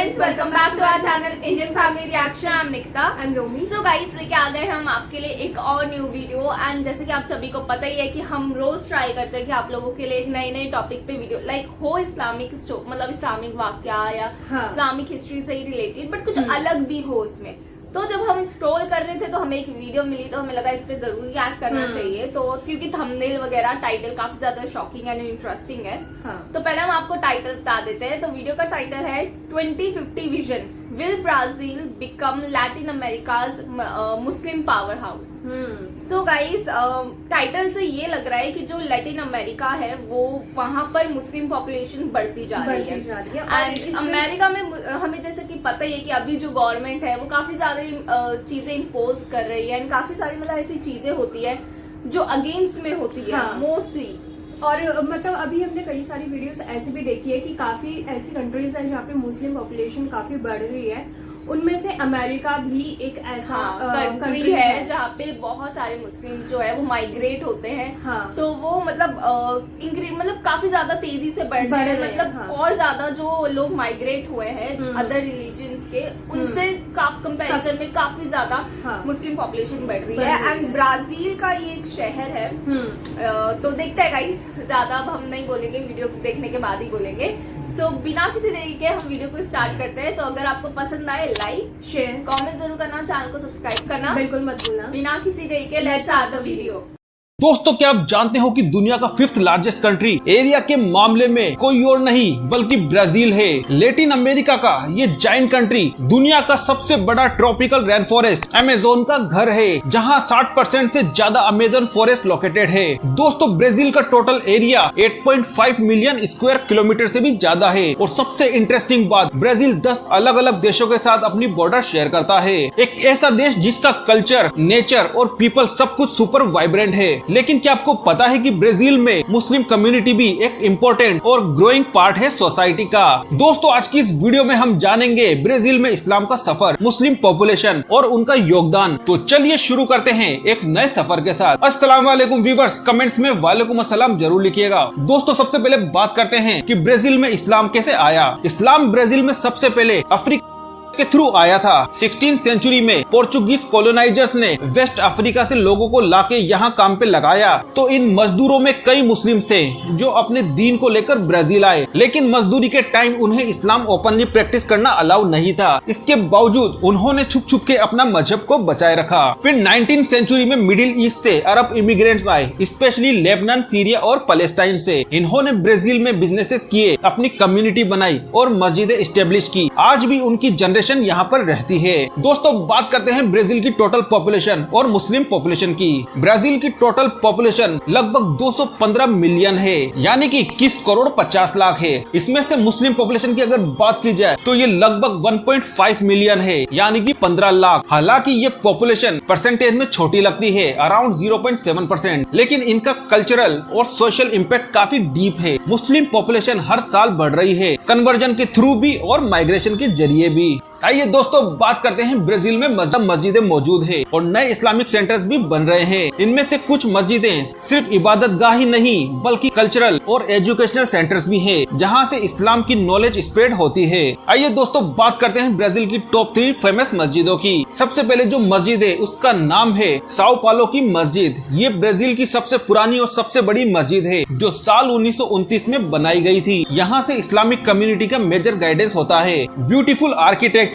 Friends, welcome back to our channel Indian family reaction. I am Nikita, I am Romi. So guys, लेके आ गए हम आपके लिए एक और न्यू वीडियो। एंड जैसे कि आप सभी को पता ही है कि हम रोज ट्राई करते हैं कि आप लोगों के लिए एक नए नए टॉपिक पे वीडियो लाइक हो इस्लामिक मतलब इस्लामिक वाकया या इस्लामिक हिस्ट्री से ही रिलेटेड, बट कुछ अलग भी हो उसमें। तो जब हम स्क्रॉल कर रहे थे तो हमें एक वीडियो मिली, तो हमें लगा इस पे जरूर रिएक्ट करना चाहिए। तो क्योंकि थंबनेल वगैरह टाइटल काफी ज्यादा शॉकिंग एंड इंटरेस्टिंग है। तो पहले हम आपको टाइटल बता देते हैं। तो वीडियो का टाइटल है 2050 vision, will Brazil become Latin America's Muslim power house. So guys, title से ये लग रहा है कि जो लैटिन अमेरिका है वो वहां पर मुस्लिम पॉपुलेशन बढ़ती जा रही है। एंड अमेरिका में हमें जैसे कि पता ही है कि अभी जो गवर्नमेंट है वो काफी ज्यादा चीजें इम्पोज कर रही है। एंड काफी सारी मतलब ऐसी चीजें होती है जो अगेंस्ट में होती है मोस्टली। और मतलब अभी हमने कई सारी वीडियोस ऐसी भी देखी है कि काफी ऐसी कंट्रीज है जहाँ पे मुस्लिम पॉपुलेशन काफी बढ़ रही है। उनमें से अमेरिका भी एक ऐसा कंट्री है जहाँ पे बहुत सारे मुस्लिम जो है वो माइग्रेट होते हैं। तो वो मतलब काफी ज्यादा तेजी से बढ़ रहे हैं। मतलब और ज्यादा जो लोग माइग्रेट हुए हैं अदर रिलीजन्स के, उनसे कंपैरिजन में काफी ज्यादा मुस्लिम पॉपुलेशन बढ़ रही है। एंड ब्राजील का ये एक शहर है। तो देखते हैं गाइस, ज्यादा अब हम नहीं बोलेंगे, वीडियो देखने के बाद ही बोलेंगे। सो बिना किसी देरी के हम वीडियो को स्टार्ट करते हैं। तो अगर आपको पसंद आए लाइक शेयर कमेंट जरूर करना, चैनल को सब्सक्राइब करना बिल्कुल मत भूलना। बिना किसी देरी के लेट्स स्टार्ट द वीडियो। दोस्तों, क्या आप जानते हो कि दुनिया का 5th लार्जेस्ट कंट्री एरिया के मामले में कोई और नहीं बल्कि ब्राजील है। लैटिन अमेरिका का ये जाइंट कंट्री दुनिया का सबसे बड़ा ट्रॉपिकल रेन फॉरेस्ट अमेज़न का घर है, जहां 60% से ज्यादा अमेज़न फॉरेस्ट लोकेटेड है। दोस्तों, ब्राजील का total area 8.5 million square kilometre से भी ज्यादा है। और सबसे इंटरेस्टिंग बात, ब्राजील 10 अलग अलग देशों के साथ अपनी बॉर्डर शेयर करता है। एक ऐसा देश जिसका कल्चर, नेचर और पीपल सब कुछ सुपर वाइब्रेंट है। लेकिन क्या आपको पता है कि ब्राजील में मुस्लिम कम्युनिटी भी एक इम्पोर्टेंट और ग्रोइंग पार्ट है सोसाइटी का। दोस्तों, आज की इस वीडियो में हम जानेंगे ब्राजील में इस्लाम का सफर, मुस्लिम पॉपुलेशन और उनका योगदान। तो चलिए शुरू करते हैं एक नए सफर के साथ। अस्सलाम वालेकुम व्यूअर्स, कमेंट्स में वालेकुम अस्सलाम जरूर लिखिएगा। दोस्तों, सबसे पहले बात करते हैं कि ब्राजील में इस्लाम कैसे आया। इस्लाम ब्राजील में सबसे पहले अफ्रीका के थ्रू आया था। 16th सेंचुरी में पोर्चुगीज कॉलोनाइजर्स ने वेस्ट अफ्रीका से लोगों को लाके यहाँ काम पे लगाया। तो इन मजदूरों में कई मुस्लिम्स थे जो अपने दीन को लेकर ब्राजील आए, लेकिन मजदूरी के टाइम उन्हें इस्लाम ओपनली प्रैक्टिस करना अलाउ नहीं था। इसके बावजूद उन्होंने छुप छुप के अपना मजहब को बचाए रखा। फिर 19th सेंचुरी में मिडिल ईस्ट से अरब इमिग्रेंट्स आए, स्पेशली लेबनान, सीरिया और पैलेस्टाइन से। इन्होंने ब्राजील में बिजनेसेस किए, अपनी कम्युनिटी बनाई और मस्जिदें स्टेब्लिश की। आज भी उनकी जनरेशन यहाँ पर रहती है। दोस्तों, बात करते हैं ब्राजील की टोटल पॉपुलेशन और मुस्लिम पॉपुलेशन की। ब्राजील की टोटल पॉपुलेशन लगभग 215 मिलियन है, यानी कि 21 करोड़ 50 लाख है। इसमें से मुस्लिम पॉपुलेशन की अगर बात की जाए तो ये लगभग 1.5 मिलियन है, यानी कि 15 लाख। हालांकि ये पॉपुलेशन परसेंटेज में छोटी लगती है, अराउंड 0.7%, लेकिन इनका कल्चरल और सोशल इम्पैक्ट काफी डीप है। मुस्लिम पॉपुलेशन हर साल बढ़ रही है, कन्वर्जन के थ्रू भी और माइग्रेशन के जरिए भी। आइए दोस्तों, बात करते हैं ब्राजील में मस्जिदें मौजूद है और नए इस्लामिक सेंटर्स भी बन रहे हैं। इनमें से कुछ मस्जिदें सिर्फ इबादतगाह ही नहीं बल्कि कल्चरल और एजुकेशनल सेंटर्स भी हैं, जहां से इस्लाम की नॉलेज स्प्रेड होती है। आइए दोस्तों, बात करते हैं ब्राजील की टॉप 3 फेमस मस्जिदों की। सबसे पहले जो मस्जिद है उसका नाम है साओ पालो की मस्जिद। ये ब्राजील की सबसे पुरानी और सबसे बड़ी मस्जिद है, जो साल 1929 में बनाई गई थी। यहाँ से इस्लामिक कम्युनिटी का मेजर गाइडेंस होता है। ब्यूटीफुल आर्किटेक्चर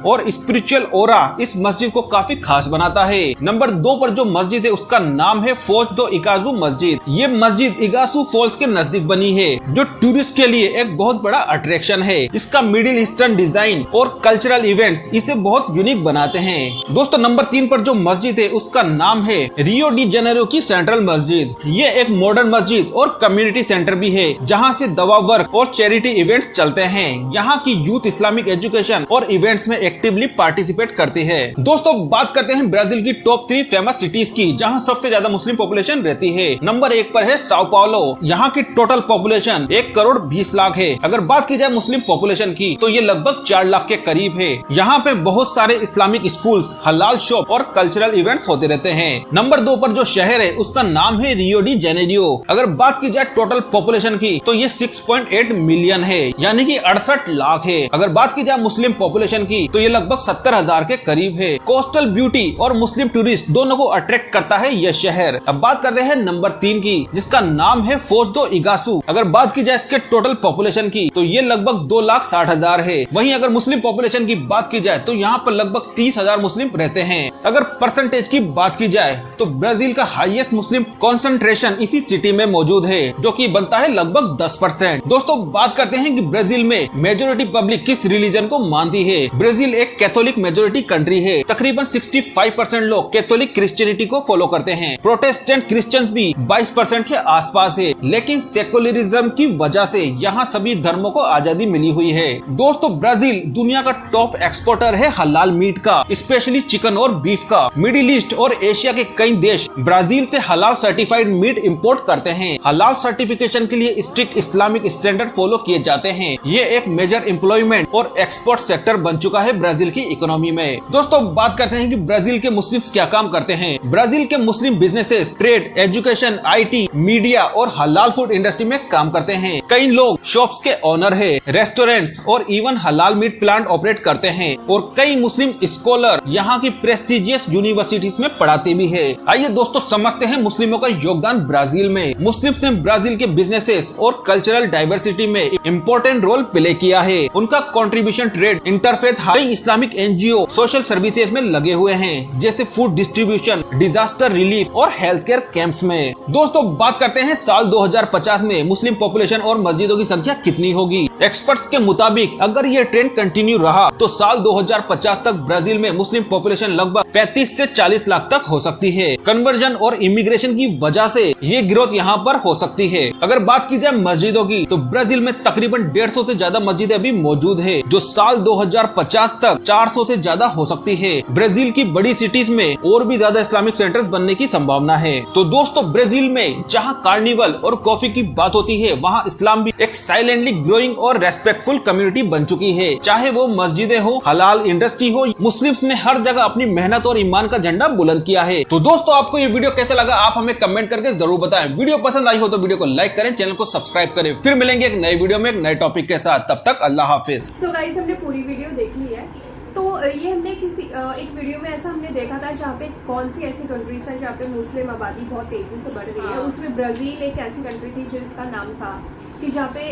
और स्पिरिचुअल ओरा इस मस्जिद को काफी खास बनाता है। नंबर 2 पर जो मस्जिद है उसका नाम है फोज दो इगाजू मस्जिद। ये मस्जिद इगासू फॉल्स के नजदीक बनी है, जो टूरिस्ट के लिए एक बहुत बड़ा अट्रैक्शन है। इसका मिडिल ईस्टर्न डिजाइन और कल्चरल इवेंट्स इसे बहुत यूनिक बनाते हैं। दोस्तों, नंबर 3 पर जो मस्जिद है उसका नाम है रियो डी जेनेरो की सेंट्रल मस्जिद। ये एक मॉडर्न मस्जिद और कम्युनिटी सेंटर भी है, जहाँ से दवा वर्क और चैरिटी इवेंट्स चलते हैं। यहाँ की यूथ इस्लामिक एजुकेशन और इवेंट इवेंट्स में एक्टिवली पार्टिसिपेट करती है। दोस्तों बात करते हैं ब्राजील की टॉप 3 फेमस सिटीज की जहां सबसे ज्यादा मुस्लिम पॉपुलेशन रहती है। नंबर 1 पर है साओ पाउलो। यहाँ की टोटल पॉपुलेशन 1 करोड़ 20 लाख है। अगर बात की जाए मुस्लिम पॉपुलेशन की तो ये लगभग 4 लाख के करीब है। यहाँ पे बहुत सारे इस्लामिक स्कूल्स, हलाल शॉप और कल्चरल इवेंट्स होते रहते हैं। नंबर 2 पर जो शहर है उसका नाम है रियो डी जेनेरियो। अगर बात की जाए टोटल पॉपुलेशन की तो ये 6.8 मिलियन है, यानी कि 68 लाख है। अगर बात की जाए मुस्लिम पॉपुलेशन की तो ये लगभग 70,000 के करीब है। कोस्टल ब्यूटी और मुस्लिम टूरिस्ट दोनों को अट्रैक्ट करता है यह शहर। अब बात करते हैं नंबर 3 की जिसका नाम है फोज दो इगासू। अगर बात की जाए इसके टोटल पॉपुलेशन की तो ये लगभग 2,60,000 है। वहीं अगर मुस्लिम पॉपुलेशन की बात की जाए तो यहाँ पर लगभग 30,000 मुस्लिम रहते हैं। अगर परसेंटेज की बात की जाए तो ब्राजील का हाईएस्ट मुस्लिम कॉन्सेंट्रेशन इसी सिटी में मौजूद है जो कि बनता है लगभग 10%। दोस्तों बात करते हैं कि ब्राजील में मेजोरिटी पब्लिक किस रिलीजन को मानती है। ब्राजील एक कैथोलिक मेजोरिटी कंट्री है। तकरीबन 65% लोग कैथोलिक क्रिश्चियनिटी को फॉलो करते हैं। प्रोटेस्टेंट क्रिश्चियंस भी 22% के आसपास है। लेकिन सेकुलरिज्म की वजह से यहाँ सभी धर्मों को आजादी मिली हुई है। दोस्तों ब्राजील दुनिया का टॉप एक्सपोर्टर है हलाल मीट का, स्पेशली चिकन और बीफ का। मिडिल ईस्ट और एशिया के कई देश ब्राजील से हलाल सर्टिफाइड मीट इंपोर्ट करते हैं। हलाल सर्टिफिकेशन के लिए स्ट्रिक्ट इस्लामिक स्टैंडर्ड फॉलो किए जाते हैं। ये एक मेजर एम्प्लॉयमेंट और एक्सपोर्ट सेक्टर बन चुका है ब्राजील की इकोनॉमी में। दोस्तों बात करते हैं कि ब्राजील के मुस्लिम्स क्या काम करते हैं। ब्राजील के मुस्लिम businesses trade, education, IT, media और हलाल फूड इंडस्ट्री में काम करते हैं। कई लोग शॉप्स के ओनर है, रेस्टोरेंट्स और इवन हलाल मीट प्लांट ऑपरेट करते हैं। और कई मुस्लिम स्कॉलर यहाँ की प्रेस्टिजियस यूनिवर्सिटीज में पढ़ाते भी है। आइए दोस्तों समझते हैं मुस्लिमों का योगदान ब्राजील में। मुस्लिम्स ने ब्राजील के बिजनेसेस और कल्चरल डाइवर्सिटी में इम्पोर्टेंट रोल प्ले किया है। उनका कंट्रीब्यूशन ट्रेड, इंटरफेथ, कई इस्लामिक NGO, सोशल सर्विसेज में लगे हुए हैं जैसे फूड डिस्ट्रीब्यूशन, डिजास्टर रिलीफ और हेल्थ केयर कैंप्स में। दोस्तों बात करते हैं साल 2050 में मुस्लिम पॉपुलेशन और मस्जिदों की संख्या कितनी होगी। एक्सपर्ट्स के मुताबिक अगर ये ट्रेंड कंटिन्यू रहा तो साल 2050 तक ब्राजील में मुस्लिम पॉपुलेशन लगभग 35 से 40 लाख तक हो सकती है। कन्वर्जन और इमिग्रेशन की वजह से ये ग्रोथ यहाँ पर हो सकती है। अगर बात की जाए मस्जिदों की तो ब्राजील में तकरीबन 150 से ज्यादा मस्जिदें अभी मौजूद है जो साल 2050 तक 400 से ज्यादा हो सकती है। ब्राजील की बड़ी सिटीज में और भी ज्यादा इस्लामिक सेंटर्स बनने की संभावना है। तो दोस्तों ब्राजील में जहाँ कार्निवल और कॉफी की बात होती है वहाँ इस्लाम भी एक साइलेंटली ग्रोइंग और रेस्पेक्टफुल कम्युनिटी बन चुकी है। चाहे वो मस्जिदें हो, हलाल इंडस्ट्री हो, मुस्लिम्स ने हर जगह अपनी मेहनत और ईमान का झंडा बुलंद किया है। तो दोस्तों आपको ये वीडियो कैसा लगा आप हमें कमेंट करके जरूर बताएं। वीडियो पसंद आई हो तो वीडियो को लाइक करें, चैनल को सब्सक्राइब करें। फिर मिलेंगे एक नए वीडियो में एक नए टॉपिक के साथ। तब तक अल्लाह हाफिज। सो गाइस हमने पूरी वीडियो देख ली है। तो ये हमने किसी एक वीडियो में ऐसा हमने देखा था जहाँ पे कौन सी ऐसी कंट्रीज है जहाँ पे मुस्लिम आबादी बहुत तेजी से बढ़ रही है। उसमें ब्राजील एक ऐसी कंट्री थी जो इसका नाम था कि जहाँ पे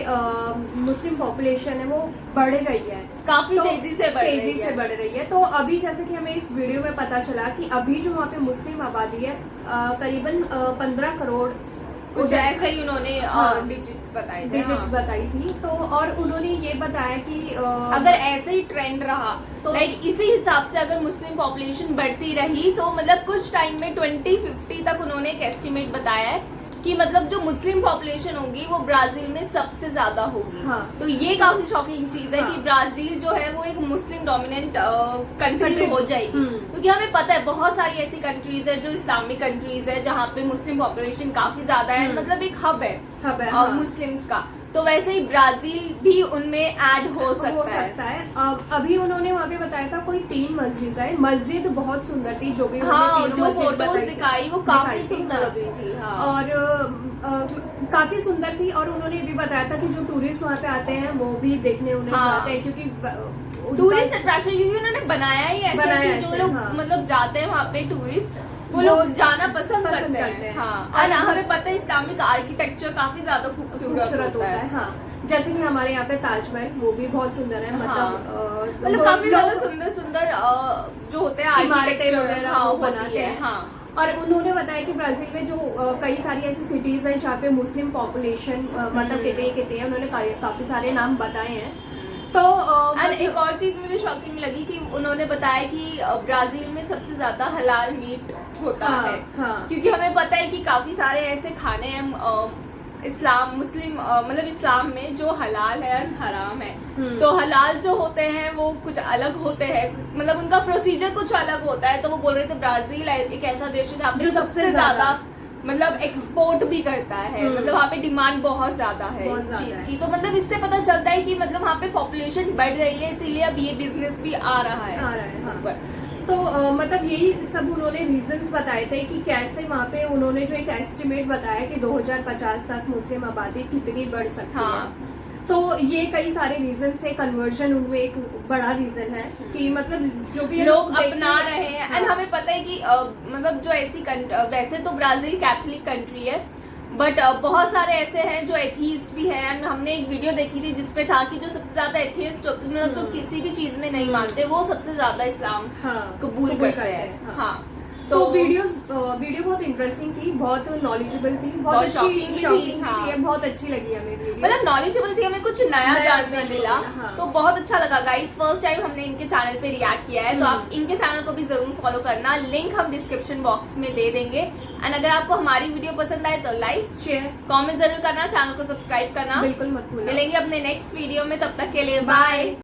मुस्लिम पॉपुलेशन है वो बढ़ रही है, काफी तेजी से बढ़ रही है। तो अभी जैसे कि हमें इस वीडियो में पता चला कि अभी जो वहाँ पे मुस्लिम आबादी है करीबन 15 करोड़ ऐसे ही उन्होंने डिजिट्स बताई थी। तो और उन्होंने ये बताया कि अगर ऐसे ही ट्रेंड रहा तो लाइक इसी हिसाब से अगर मुस्लिम पॉपुलेशन बढ़ती रही तो मतलब कुछ टाइम में 2050 तक उन्होंने एक एस्टिमेट बताया है कि मतलब जो मुस्लिम पॉपुलेशन होगी वो ब्राजील में सबसे ज्यादा होगी। हाँ। तो ये काफी शॉकिंग चीज है हाँ। कि ब्राजील जो है वो एक मुस्लिम डोमिनेंट कंट्री हो जाएगी। क्योंकि हमें पता है बहुत सारी ऐसी कंट्रीज है जो इस्लामिक कंट्रीज है जहाँ पे मुस्लिम पॉपुलेशन काफी ज्यादा है, मतलब एक हब है हाँ। मुस्लिम्स का। तो वैसे ही ब्राजील भी उनमें ऐड हो सकता है। अभी उन्होंने वहाँ पे बताया था कोई 3 मस्जिद है। मस्जिद बहुत सुंदर थी जो भी हाँ, जो फोटोज दिखाई वो काफी सुंदर लग रही थी। हाँ। और काफी सुंदर थी। और उन्होंने भी बताया था कि जो टूरिस्ट वहाँ पे आते हैं वो भी देखने उन्हें जाते हैं क्योंकि टूरिस्ट अट्रैक्शन क्योंकि उन्होंने बनाया ही ऐसा कि जो लोग मतलब जाते हैं वहाँ पे टूरिस्ट वो लोग जाना पसंद करते हैं। हाँ। और हमें पता है इस्लामिक आर्किटेक्चर काफी ज्यादा खूबसूरत होता है। हाँ। जैसे कि हमारे यहाँ पे ताजमहल वो भी बहुत सुंदर है। मतलब काफी ज्यादा सुंदर जो होते हैं इमारतें वगैरह वो बनाते हैं। हाँ। और उन्होंने बताया कि ब्राजील में जो कई सारी ऐसी सिटीज हैं जहाँ पे मुस्लिम पॉपुलेशन मतलब कितने हैं। उन्होंने काफी सारे नाम बताए हैं। तो एक और चीज मुझे शॉकिंग लगी कि उन्होंने बताया कि ब्राजील में सबसे ज्यादा हलाल मीट होता है। हाँ। क्योंकि हमें पता है कि काफी सारे ऐसे खाने हैं इस्लाम मुस्लिम मतलब इस्लाम में जो हलाल है और हराम है, तो हलाल जो होते हैं वो कुछ अलग होते हैं, मतलब उनका प्रोसीजर कुछ अलग होता है। तो वो बोल रहे थे ब्राजील एक ऐसा देश है जहाँ पे जो सबसे ज्यादा मतलब एक्सपोर्ट भी करता है, मतलब वहाँ पे डिमांड बहुत ज्यादा है बहुत इस ज्यादा चीज है। की। तो मतलब इससे पता चलता है कि मतलब वहाँ पे पॉपुलेशन बढ़ रही है, इसीलिए अब ये बिजनेस भी आ रहा है हाँ। ऊपर। तो मतलब यही सब उन्होंने रीजंस बताए थे कि कैसे वहाँ पे उन्होंने जो एक एस्टिमेट बताया कि 2050 तक मुस्लिम आबादी कितनी बढ़ सकती है। तो ये कई सारे रीजन से कन्वर्जन उनमें एक बड़ा रीजन है कि मतलब जो भी लोग देखते अपना रहे हैं। एंड हमें पता है कि मतलब जो ऐसी वैसे तो ब्राजील कैथोलिक कंट्री है, बट बहुत सारे ऐसे हैं जो एथीस्ट भी हैं। एंड हमने एक वीडियो देखी थी जिसपे था कि जो सबसे ज्यादा एथीस्ट मतलब जो किसी भी चीज में नहीं मानते, वो सबसे ज्यादा इस्लाम कबूल करते हैं। हाँ, तो वीडियो बहुत इंटरेस्टिंग थी, बहुत नॉलेजेबल थी, बहुत अच्छी shocking भी shocking थी, हाँ। थी, बहुत अच्छी लगी हमें वीडियो। मतलब नॉलेजेबल थी, हमें कुछ नया जानने मिला। हाँ। तो बहुत अच्छा लगा गाइस, फर्स्ट टाइम हमने इनके चैनल पे रिएक्ट किया है, तो आप इनके चैनल को भी जरूर फॉलो करना, लिंक हम डिस्क्रिप्शन बॉक्स में दे देंगे। एंड अगर आपको हमारी वीडियो पसंद आए तो लाइक शेयर कमेंट जरूर करना, चैनल को सब्सक्राइब करना। बिल्कुल मत भूलना। मिलेंगे अपने नेक्स्ट वीडियो में, तब तक के लिए बाय।